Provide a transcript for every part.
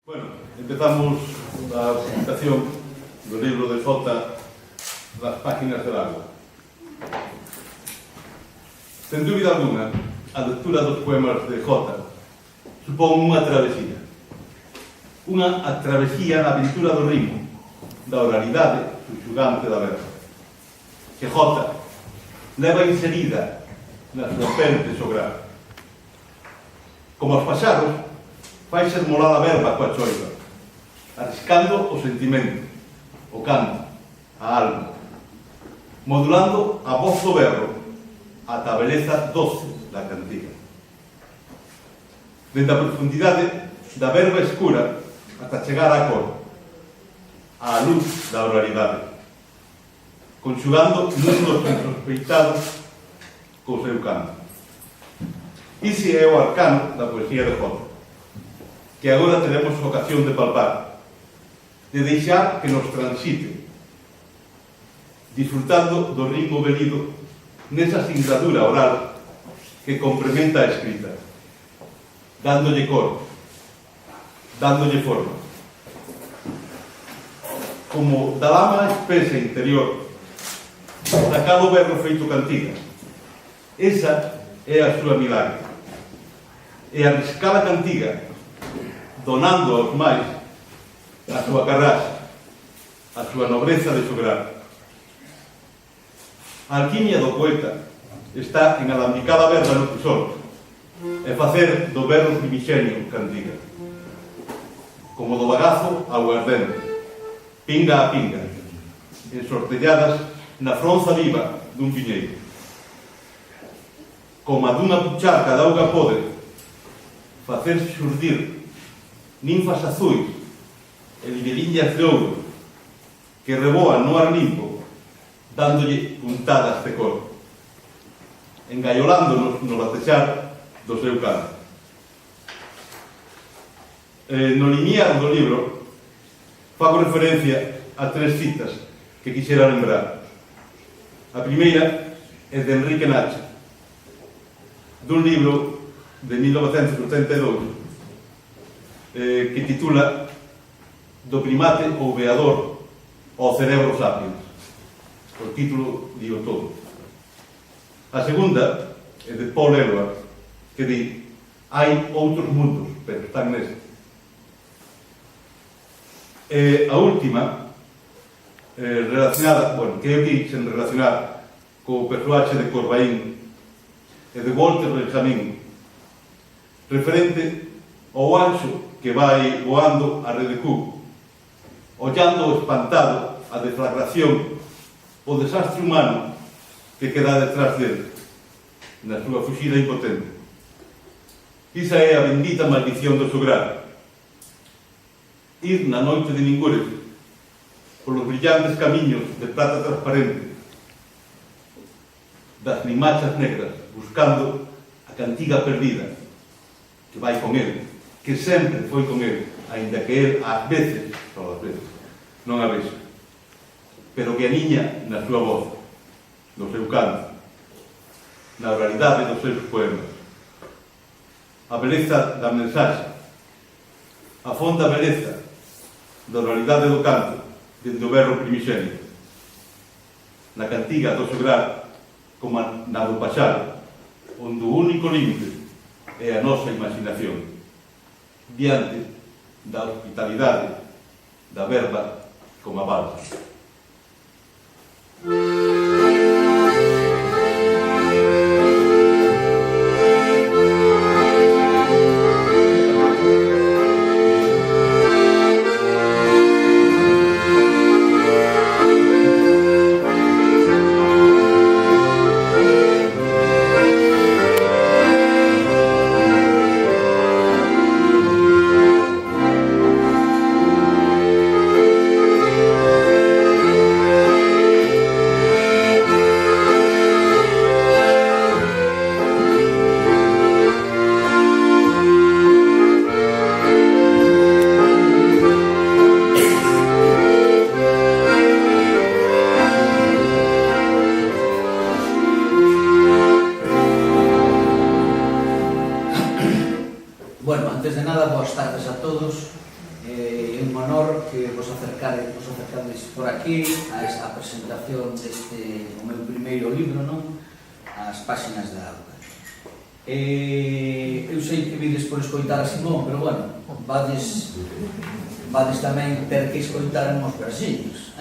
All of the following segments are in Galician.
Bueno, empezamos a presentación do libro de Jota das páginas del agua. Sen dúbida alguna, a lectura dos poemas de Jota supón unha travesía. Unha travesía na aventura do ritmo, da oralidade subxugante da verba, que Jota leva inserida na súa pente sograda. Como os paxaros, faise esmolar a verba coa choiva, arriscando o sentimento, o canto, a alma, modulando a voz do berro ata a beleza doce da cantiga. Dende a profundidade da verba escura ata chegar á cor, á luz da oralidade, conxugando mundos insospeitados co seu canto. Ese é o arcano da poesía de Jota, que agora teremos ocasión de palpar, de deixar que nos transite, disfrutando do ritmo venido nesa singladura oral que complementa a escrita, dándolle cor, dándolle forma. Como da lama espesa interior, sacado o berro feito cantiga, esa é a súa milagre, e arriscar a cantiga, donando aos máis a súa carraxa, a súa nobreza de xograr. A alquimia do poeta está en alambicar a verba no tesoro e facer do berro primixenio cantiga, como do bagazo ao ardente, pinga a pinga, ensortelladas na fronza viva dun viñeiro, como a dunha pucharca de auga podre, facer xurdir ninfas azuis e libeliñas de ouro que reboan no ar limpo, dándolle puntadas de cor, engaiolándonos no latexar do seu canto. No limiar do libro fago referencia a tres citas que quixera lembrar. A primeira é de Enrique Nacha, dun libro de 1982 que titula Do primate ou veador ao cerebro sapiens. O título digo todo. A segunda é de Paul Eluard, que di: hai outros mundos, pero están neste. A última, relacionada, bueno, que eu quixen relacionar co persoaxe de Corbaín e de Walter Benjamin, referente ao anxo que vai voando a rede Q, ollando espantado a deflagración, o desastre humano que queda detrás dele, na súa fuxida impotente. Isa é a bendita maldición do xograr. Ir na noite de ningures, polos brillantes camiños de plata transparente, das limachas negras, buscando a cantiga perdida, que vai con ele, que sempre foi con ele, aínda que ele, ás veces, só ás veces, non a vexe, pero que aniña na súa voz, no seu canto, na oralidade dos seus poemas. A beleza da mensaxe, a fonda beleza da oralidade do canto, dende o berro primixenio, na cantiga do xograr, como na do paxaro, onde o único límite é a nosa imaginación, diante da hospitalidade da verba como a balsa. Bueno, antes de nada, boas tardes a todos. É un honor que vos acercades por aquí a esta presentación deste o meu primeiro libro, non? As páxinas da auga. Eu sei que vides por escoitar a Simón, pero bueno, vades tamén ter que escoitar uns versillos,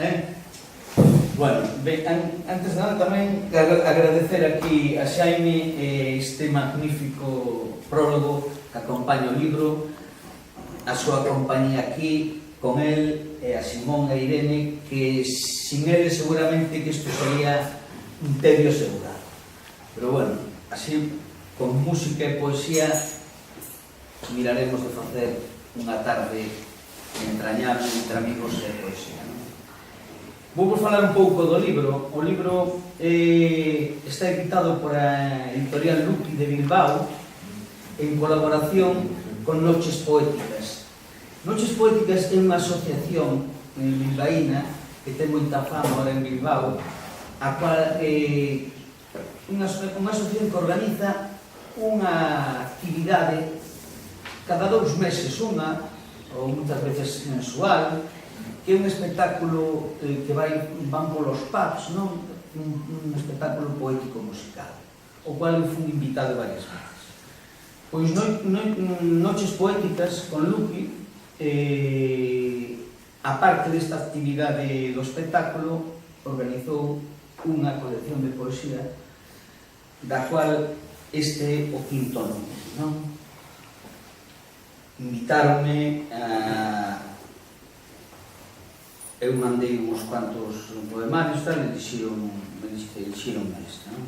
Bueno, antes de nada tamén agradecer aquí a Xaime este magnífico prólogo que acompaña o libro, a súa compañía aquí con el e a Simón e Irene, que sin eles seguramente que isto sería un tedio segurado. Pero bueno, así con música e poesía miraremos de facer unha tarde entrañable entre amigos e poesía, non? Vou falar un pouco do libro. O libro está editado por a editorial Lupi de Bilbao en colaboración con Noches Poéticas. Noches Poéticas é unha asociación bilbaína que ten moita fama ahora en Bilbao, a cual unha asociación que organiza unha actividade cada 2 meses unha, ou muitas veces mensual, que é un espectáculo que van polos pubs, non? Un espectáculo poético musical, o cual eu fui invitado varias veces. Pois Noches Poéticas con Lupi, a parte desta actividade do espectáculo, organizou unha colección de poesía da cual este é o quinto nome, non? Invitáronme a... Eu mandei uns cuantos poemarios tal, e elixiron este, non?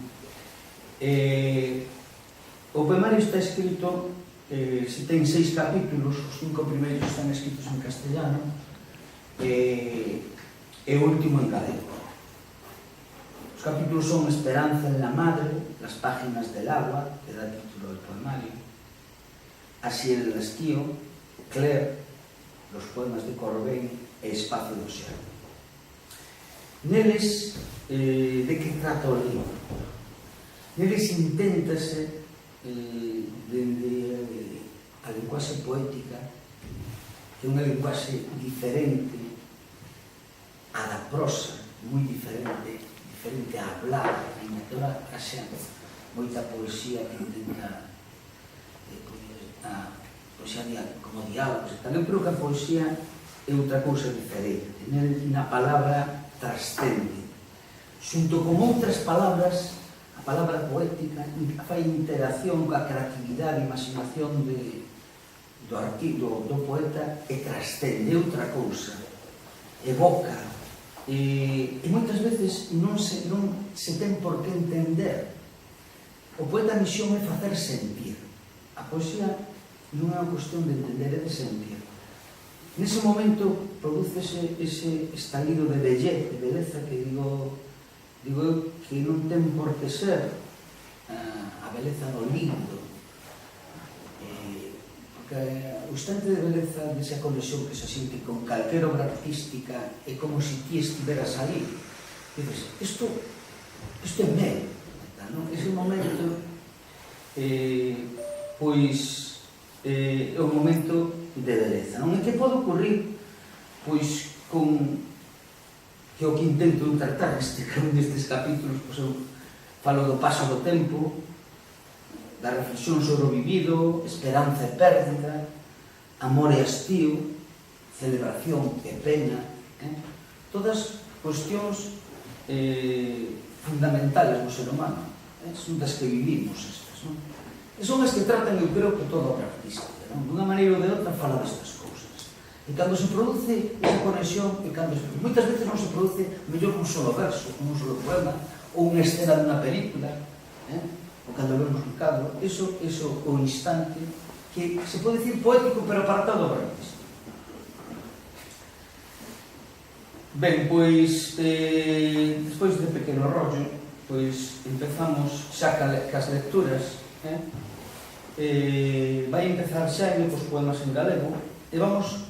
O poemario está escrito, se ten 6 capítulos, os 5 primeiros están escritos en castellano e o último en galego. Os capítulos son Esperanza en la madre, Las páginas del agua, que dá título ao poemario, Así el estío, Claire, Los poemas de Corbén e Espacio do xeo. Neles, de que trata o libro? Neles inténtase dende a linguaxe poética, que é unha linguaxe diferente a da prosa, moi diferente a hablar, en toda a xente, moita poesía que intenta a poesía como diálogos e tal. Eu creo que a poesía é outra cousa diferente, na palabra trascende, xunto con outras palabras. A palabra poética fai interacción coa creatividade e imaginación do poeta e trascende, é outra cousa, evoca, e moitas veces non se ten por que entender. O poeta a misión é facer sentir. A poesía non é unha cuestión de entender, é de sentir. Nese momento prodúcese ese estalido de belleza, que digo eu, que non ten por que ser a beleza do lindo, porque o instante de beleza desa conexión que se sinte con calquera obra artística é como se ti estiveras aí. Dices, isto é meu, non? Ese momento pois é o momento de beleza, non? E que pode ocurrir pois con que o que intento tratar nestes capítulos, pois eu falo do paso do tempo, da reflexión sobre o vivido, esperanza e pérdida, amor e hastío, celebración e pena, todas cuestións fundamentales no ser humano, son das que vivimos estas, non? E son as que tratan, eu creo, que toda obra artística, non? Dunha maneira ou de outra fala destas cousas. E cando se produce esa conexión, moitas veces non se produce mellor un solo verso, un solo poema, ou unha escena dunha película, ou cando vemos un cadro, iso o instante que se pode dicir poético, pero para toda obra artística. Ben, pois, despois de pequeno rollo, pois empezamos xa cas lecturas, vai empezar Xaime cos poemas en galego, e vamos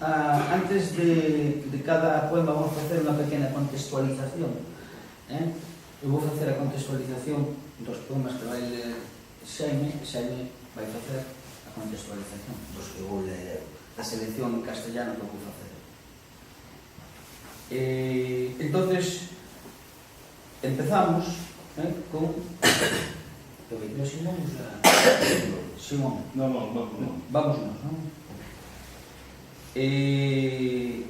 antes de cada poema vamos facer unha pequena contextualización. Eu vou facer a contextualización dos poemas que vai ler Xaime vai facer a contextualización dos que vou ler eu. a selección en castellano que vou facer. Entonces, empezamos con... Eu veio Simón, Simón. Vámonos, non?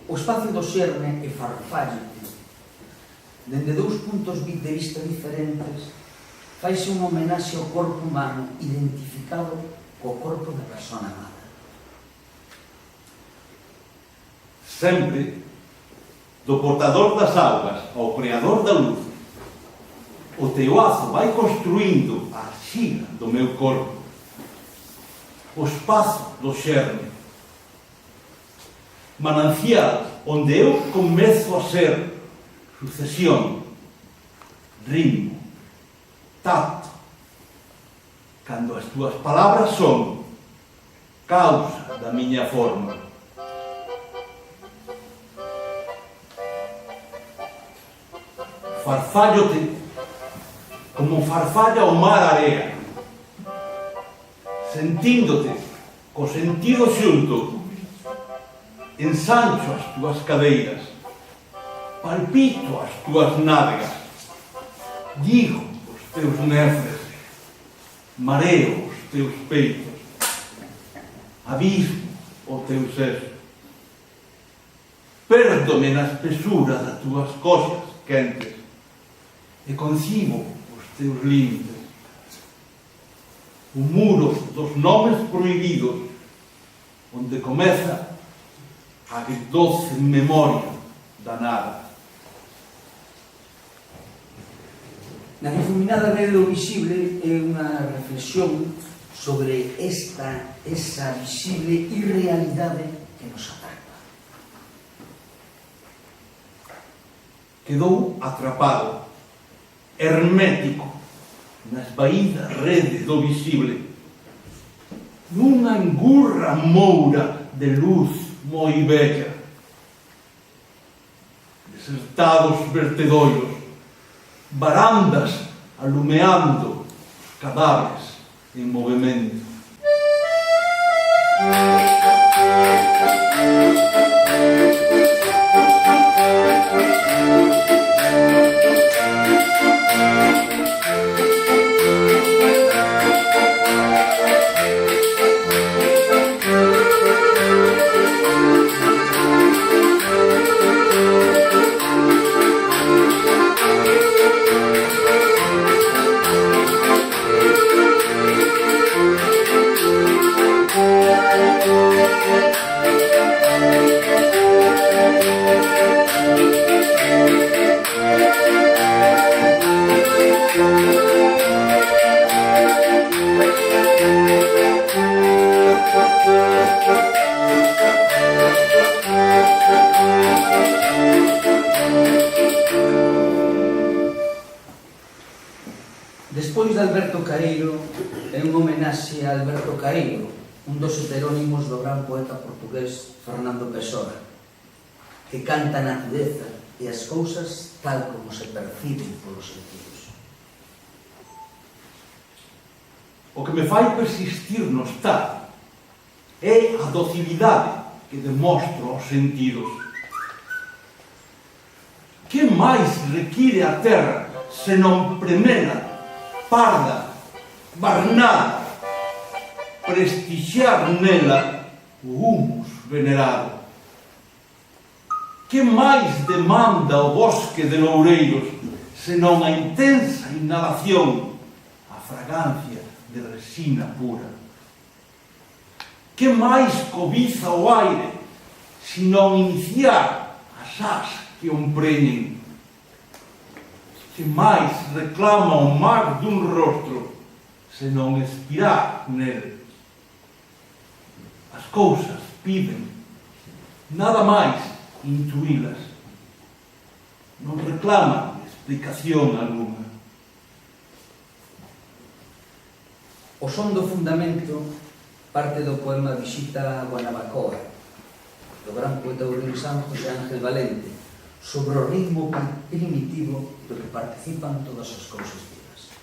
O espacio do xerme e farfállate, dende dous puntos de vista diferentes, faise unha homenaxe ao corpo humano identificado co corpo da persona amada. Sempre, do portador das augas ao creador da luz, o teu azo vai construindo a arxila do meu corpo, o espazo do xerme, manancial onde eu comezo a ser sucesión, ritmo, tacto, cando as túas palabras son causa da miña forma. Farfállote como farfalla o mar a area, sentíndote co sentido xunto, ensancho as túas cadeiras, palpito as túas nádegas, digo os teus nefres, mareo os teus peitos, abismo o teu ser, perdo-me na espesura das túas cosas quentes e concibo os teus límites, o muro dos nomes prohibidos, onde comeza a doce memoria da nada. Na difuminada rede do visible é unha reflexión sobre esa visible irrealidade que nos atrapa. Quedou atrapado, hermético, na esvaída rede do visible, nunha engurra moura de luz moi bella, desertados vertedoiros, barandas alumeando os cadáveres en movimento. Despois de Alberto Caeiro, é unha homenaxe a Alberto Caeiro, un dos heterónimos do gran poeta portugués Fernando Pessoa, que canta a natureza e as cousas tal como se perciben polos sentidos. O que me fai persistir no estar é a docilidade que demostro aos sentidos. Que máis require a terra senón premera, parda, barnada, prestixiar nela o humus venerado? Que máis demanda o bosque de loureiros senón a intensa inhalación, a fragancia de resina pura? Que máis cobiza o aire senón iniciar as ás que o empreñen? Que máis reclama o mar dun rostro senón expirar nele? As cousas piden nada máis intuílas, non reclaman explicación alguna. O son do fundamento parte do poema Visita a Guanabacoa, do gran poeta ourensán José Ángel Valente, sobre o ritmo primitivo do que participan todas as cousas vivas.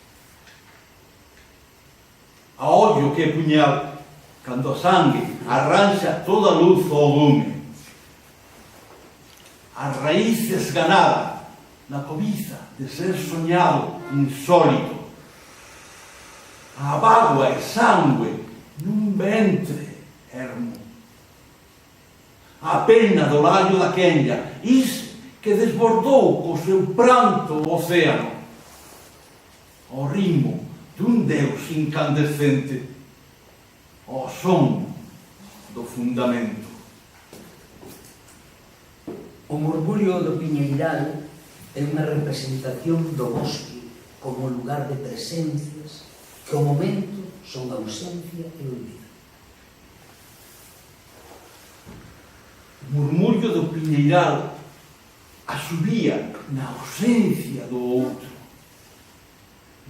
A ollo que é puñal, cando a sangue arranxa toda a luz ao lume. As raíces ganada na cobiza de ser soñado insólito. A bágua e sangue nun ventre ermo. A pena do laio da quenlla, is que desbordou co seu pranto o océano. O ritmo dun deus incandescente, o son do fundamento. O murmurio do piñeiral é unha representación do bosque como lugar de presencias que ao momento son ausencia e olvido. O murmurio do piñeiral asubía na ausencia do outro,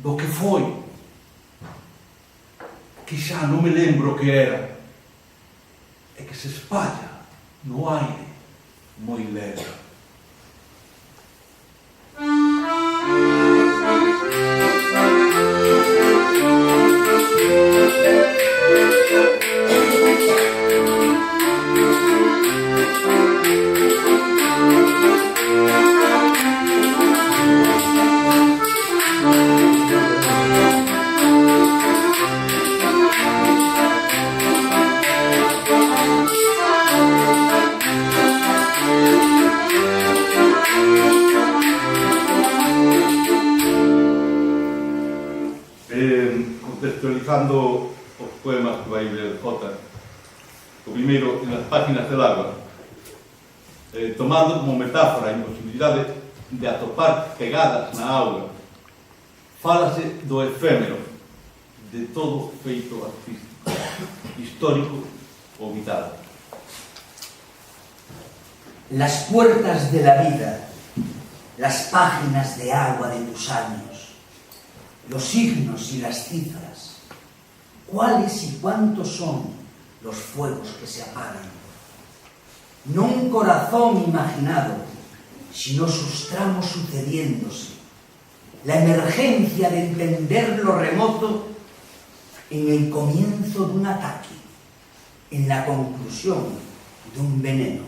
do que foi, que xa non me lembro que era, e que se espalla no aire moi leve. Contextualizando os poemas que vai ler Jota, o primeiro en Las páginas del agua, tomando como metáfora a imposibilidade de atopar pegadas na auga, fálase do efémero de todo feito artístico, histórico ou vital. Las puertas de la vida, las páginas de agua de tus años, los signos y las cifras, cuáles y cuántos son los fuegos que se apagan. No un corazón imaginado, sino sus tramos sucediéndose, la emergencia de entender lo remoto en el comienzo de un ataque, en la conclusión de un veneno.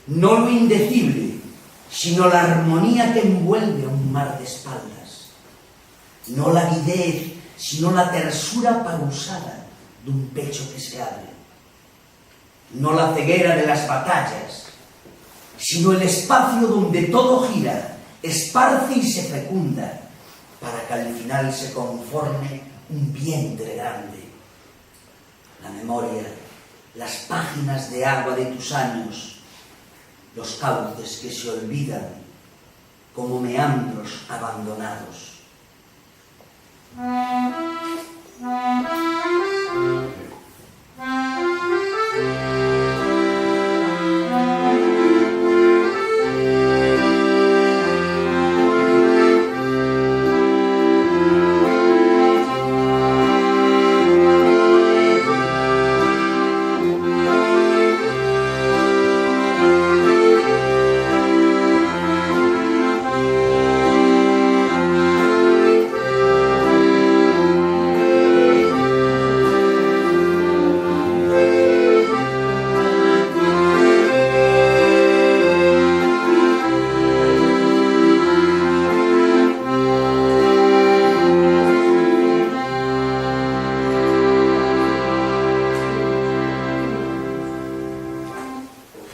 No lo indecible, sino la armonía que envuelve a un mar de espaldas. No la avidez, sino la tersura pausada de un pecho que se abre. No la ceguera de las batallas, sino el espacio donde todo gira, esparce y se fecunda, para que al final se conforme un vientre grande. La memoria, las páginas de agua de tus años, los cauces que se olvidan como meandros abandonados.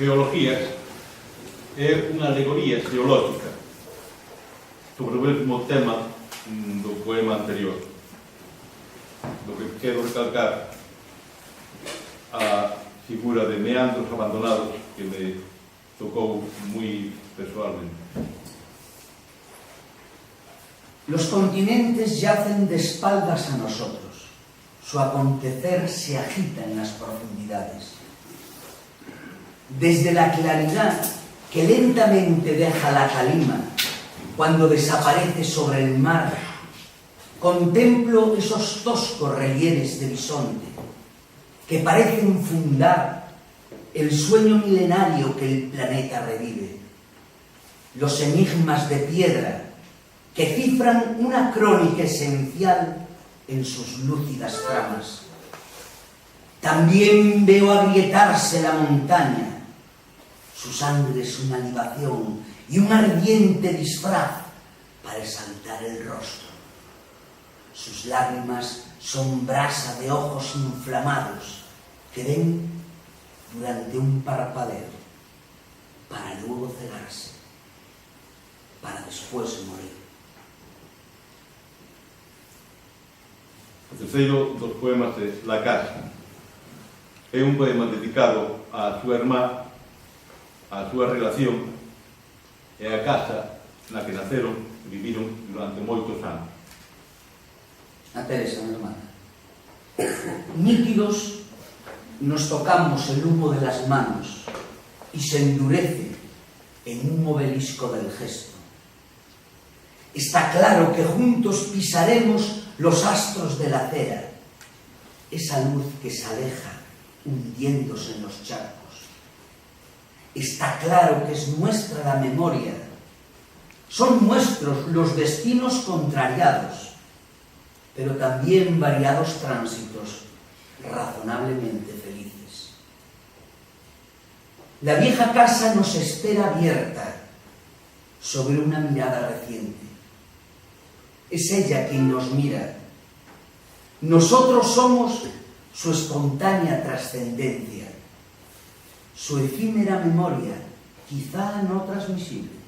Geologías é unha alegoría geológica sobre o mesmo tema do poema anterior. Do que quero recalcar a figura de meandros abandonados que me tocou moi personalmente. Los continentes yacen de espaldas a nosotros. Su acontecer se agita en las profundidades. Desde la claridad que lentamente deja la calima cuando desaparece sobre el mar, contemplo esos toscos relieves de bisonte que parecen fundar el sueño milenario que el planeta revive. Los enigmas de piedra que cifran una crónica esencial en sus lúcidas tramas. También veo agrietarse la montaña. Su sangre es una libación y un ardiente disfraz para exaltar el rostro. Sus lágrimas son brasa de ojos inflamados que ven durante un parpadeo para luego cegarse, para después morir. O terceiro dos poemas é La Casa. É un poema dedicado á súa irmá, á súa relación e á casa na que naceron e viviron durante moitos anos. A Teresa, mi hermana. Nítidos nos tocamos el humo de las manos y se endurece en un obelisco del gesto. Está claro que juntos pisaremos los astros de la acera, esa luz que se aleja hundiéndose en los charcos. Está claro que es nuestra la memoria, son nuestros los destinos contrariados, pero también variados tránsitos razonablemente felices. La vieja casa nos espera abierta sobre una mirada reciente. Es ella quien nos mira. Nosotros somos su espontánea trascendencia, su efímera memoria, quizá no transmisible.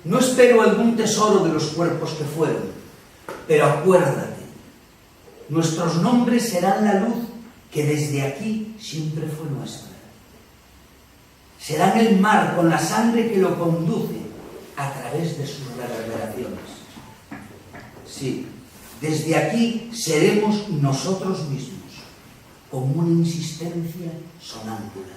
No espero algún tesoro de los cuerpos que fueron, pero acuérdate, nuestros nombres serán la luz que desde aquí siempre fue nuestra. Serán el mar con la sangre que lo conduce a través de sus reverberaciones. Sí, desde aquí seremos nosotros mismos, con una insistencia sonámbula.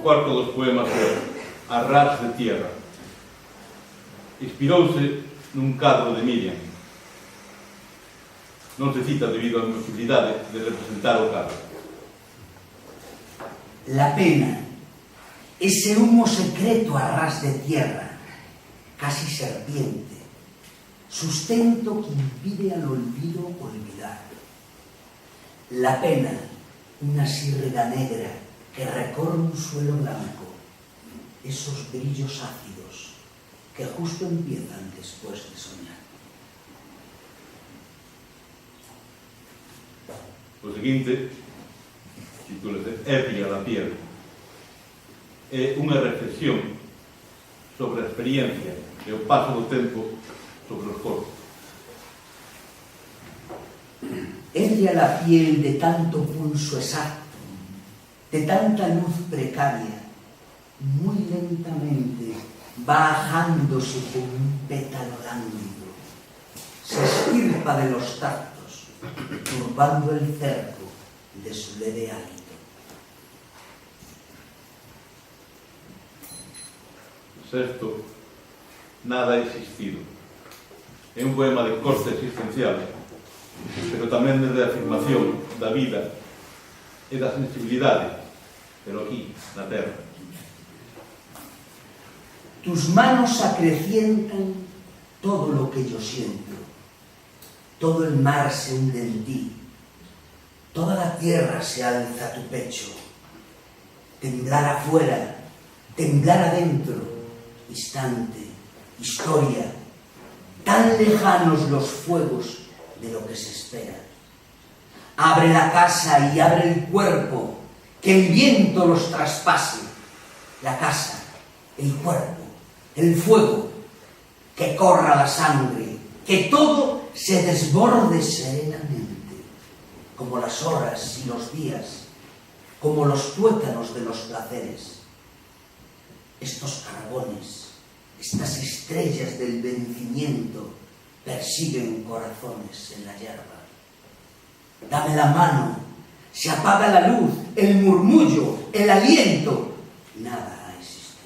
Cuarto dos poemas é A ras de tierra. Inspirouse nun cadro de Miriam. Non se cita debido á imposibilidade de representar o cadro. La pena, ese humo secreto a ras de tierra, casi serpiente, sustento que impide al olvido olvidar. La pena, una sírrega negra que recorre un suelo blanco, esos brillos ácidos que justo empiezan después de soñar. O seguinte, titúlase Épria da piel. É unha reflexión sobre a experiencia e o paso do tempo sobre os corpos. Ebria la piel de tanto pulso exacto, de tanta luz precaria, muy lentamente va ajándose con un pétalo lánguido, se estirpa de los tactos, turbando el cerco de su leve hálito. Sexto, nada ha existido. É un poema de corte existencial, pero tamén de afirmación da vida e da sensibilidade, pero aquí, na terra. Tus manos acrecientan todo lo que yo siento. Todo el mar se hunde en ti. Toda la tierra se alza a tu pecho. Temblar afuera, temblar adentro. Instante, historia. Tan lejanos los fuegos de lo que se espera. Abre la casa y abre el cuerpo, que el viento los traspase. La casa, el cuerpo, el fuego, que corra la sangre, que todo se desborde serenamente, como las horas y los días, como los tuétanos de los placeres. Estos carbones, estas estrellas del vencimiento, persiguen corazones en la hierba. Dame la mano, se apaga la luz, el murmullo, el aliento, nada existe.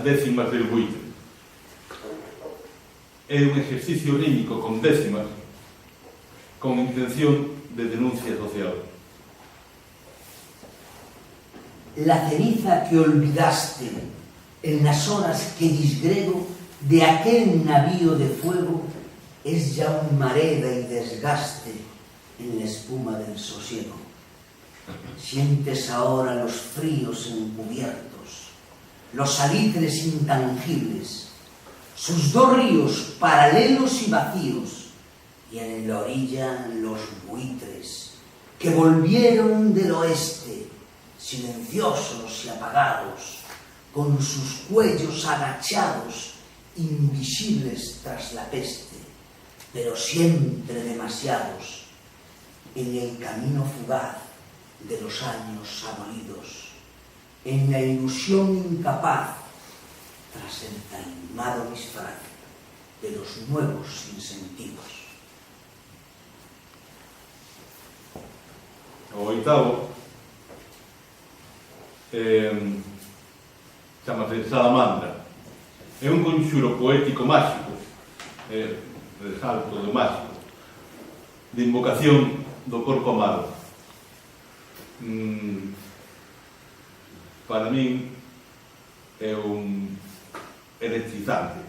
décimas del buitre. É un exercicio rímico con décimas con intención de denuncia social. La ceniza que olvidaste en las horas que disgrego de aquel navío de fuego es ya un mareda y desgaste en la espuma del sosiego. Sientes ahora los fríos encubiertos, los salitres intangibles, sus dos ríos paralelos y vacíos, y en la orilla los buitres que volvieron del oeste, silenciosos y apagados, con sus cuellos agachados, invisibles tras la peste, pero siempre demasiados, en el camino fugaz de los años abolidos, en la ilusión incapaz, tras el taimado disfraz de los nuevos sinsentidos. O oitavo chamase Salamandra. É un conxuro poético máxico, resalto do máxico, de invocación do corpo amado. Para min é un electrizante.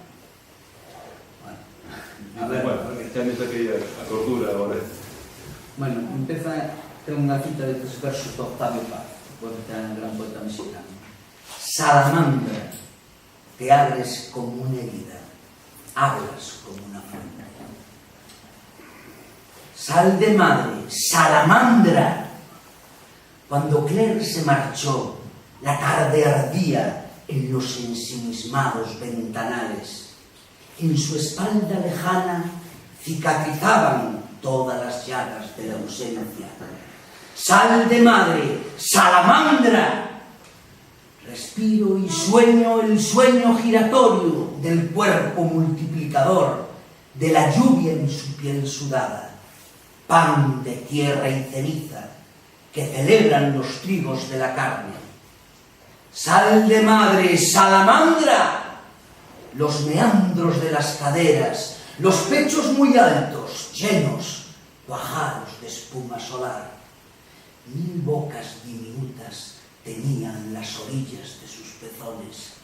Bueno, xa me saquei a cordura agora. Bueno, empeza, ten unha cita de 3 versos de Octavio Paz, gran poeta mexicano. Salamandra, te abres como una herida, hablas como una fuente. Sal de madre, salamandra. Cuando Claire se marchó, la tarde ardía en los ensimismados ventanales. En su espalda lejana cicatrizaban todas las llagas de la ausencia. Sal de madre, salamandra. Respiro y sueño el sueño giratorio del cuerpo multiplicador, de la lluvia en su piel sudada, pan de tierra y ceniza que celebran los trigos de la carne. Sal de madre, salamandra. Los meandros de las caderas, los pechos muy altos, llenos, cuajados de espuma solar. 1000 bocas diminutas tenían las orillas de sus pezones.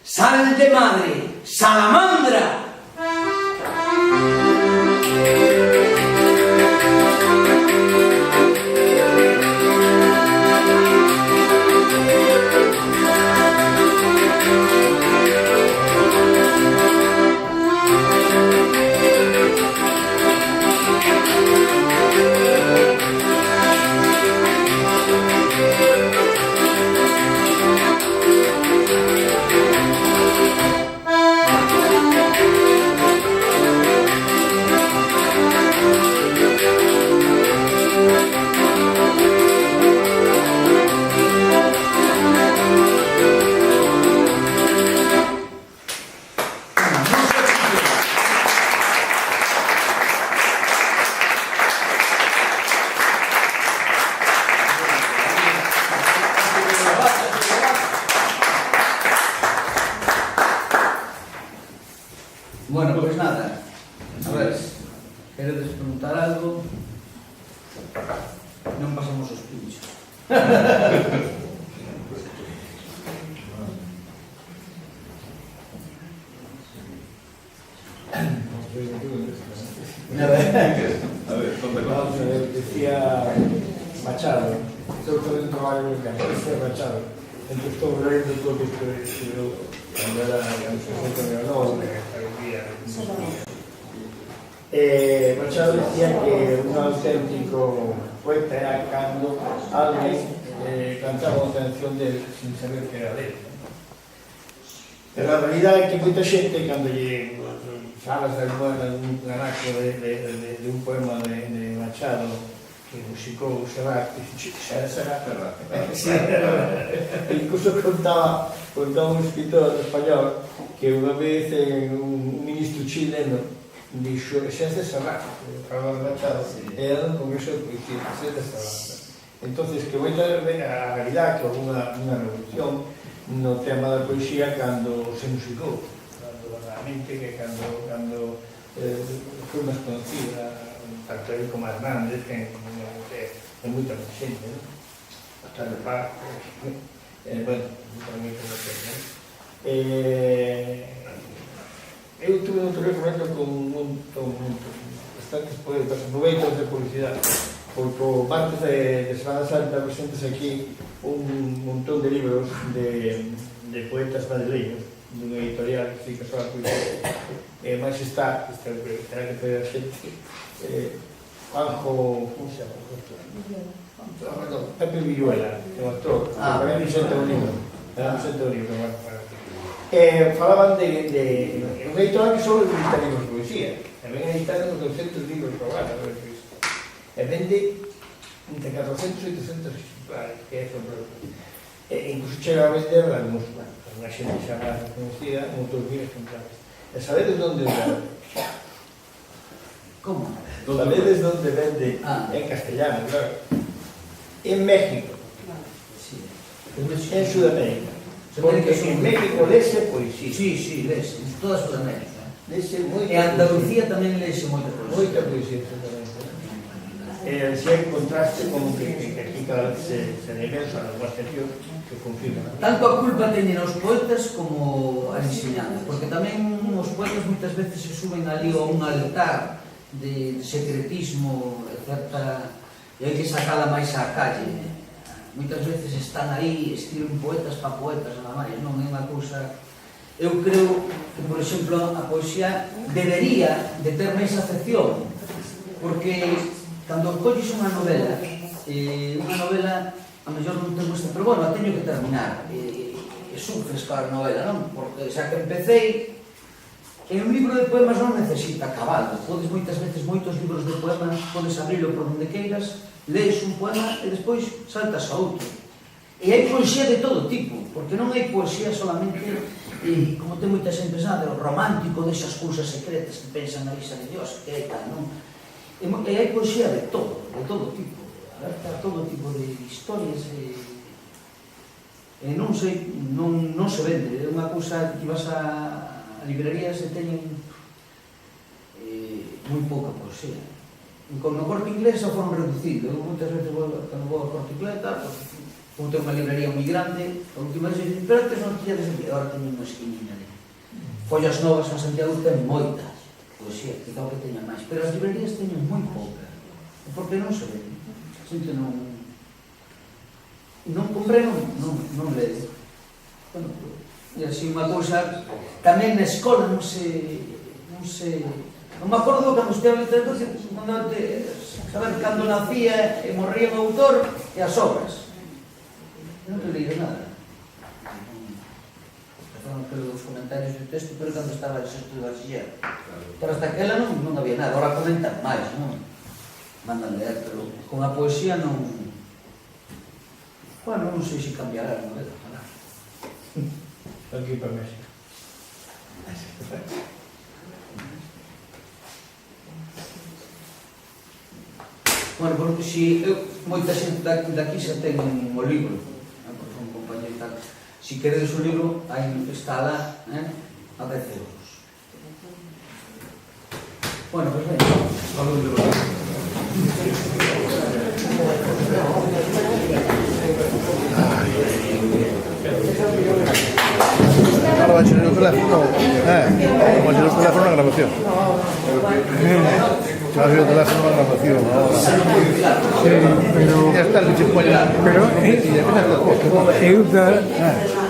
¡Sal de madre, salamandra! queres preguntar algo, non pasamos os pinchos. A ver, conta. Decía Machado, estou facendo un traballo en campo, decía Machado, entón estou lendo todo o que escribiu cando era en 1969, Machado decía que un auténtico poeta era cando alguén cantaba unha canción de sin saber que era dele. Pero a realidade é que moita xente, cando lle falas de algún anaco de un poema de Machado que musicou Serrat, xa era Serrat, incluso contaba un escritor español que unha vez un ministro chileno dixo, xa é de Serrat, falaba de Machado, era un congreso de poesía, xa é de Serrat. Entonces, que moita a realidade que houve unha revolución no tema da poesía cando se musicou, cando realmente que cando foi máis conocida, tanto ele como Hernández, que é moita xente, non? Hasta de Paz, bueno, tamén como que, non? Eu tuve un momento con bastantes poetas, aproveitos de publicidade, porque o martes de Semana Santa presentes aquí un montón de libros de poetas madrileños dunha editorial que fica só a poesía máis está terá que ter a xente Juanjo, como se chama? Pepe Villuela, que é un actor, que tamén presenta un libro falaban de un editorial que só edita libros de poesía tamén editaron 200 libros por ano e vende entre 400 e 800 exemplares, que é fabuloso. Incluso chega a vender unha xente xa máis conocida, un outros 1000 exemplares. E sabedes onde vende? Como? Sabedes onde vende? En castellano, claro. En México. En Sudamérica. Porque en México lese poesía. Sí, lese, en toda Sudamérica. Lese moita poesía. E Andalucía tamén lese moita poesía. Moita poesía, exactamente. Si hai contraste como que aquí cada vez se demensa algo anterior que confirma. Tanto a culpa teñen os poetas como a enseñanza, porque tamén os poetas moitas veces se suben ali a un altar de secretismo, etc. E hai que sacala máis á calle. Moitas veces están aí, escriben poetas para poetas, nada máis, non é unha cousa... Eu creo que, por exemplo, a poesía debería de ter máis acepción, porque cando colles unha novela, a mellor non ten gusto, pero bueno, a teño que terminar, e sufres para a novela, non? Porque xa que empecé, e un libro de poemas non necesita acabado, podes moitas veces, moitos libros de poemas, podes abrilo por onde queiras, lees un poema e despois saltas a outro. E hai poesía de todo tipo, porque non hai poesía solamente, como ten moita xente pensada, o romántico desas cousas secretas que pensan na Isa de Dios, que é tal, non? E hai poesía de todo tipo, alerta a todo tipo de historias e non se vende, é unha cousa que vas a librerías e teñen moi pouca poesía. Con o Corte Inglés xa foron reducindo, eu moitas veces cando vou a Corte Inglés, como ten unha librería moi grande, a última vez dicen, pero antes non tiña de Santiago, agora teñen unha esquinina ali. Follas novas a Santiago ten moitas poesía, quizá o que teña máis, pero as librerías teñen moi pouca, porque non se ven, a xente non compré, non lee. Bueno, e así unha cousa, tamén na escola non me acordo cando esteve a literatura, cando nacía e morría o autor e as obras, non te leído nada. Pelos comentarios do texto, pero cando estaba en sexto de bachiller. Pero hasta aquela non había nada, agora comentan máis, non? Mandan leer, pero con a poesía non... Bueno, non sei se cambiará a novela, para. Aquí para México. Bueno, porque se moita xente daqui xa ten o libro, porque son compañeros e tal. Se queredes o libro, aí está lá, a 10 euros. Bueno, pues ben. Ahora va a ser el teléfono. Va a ser el teléfono en grabación. Va a ser el teléfono en grabación ahora. Sí, pero... Ya está, que se pone. Pero Y ya está. eu da...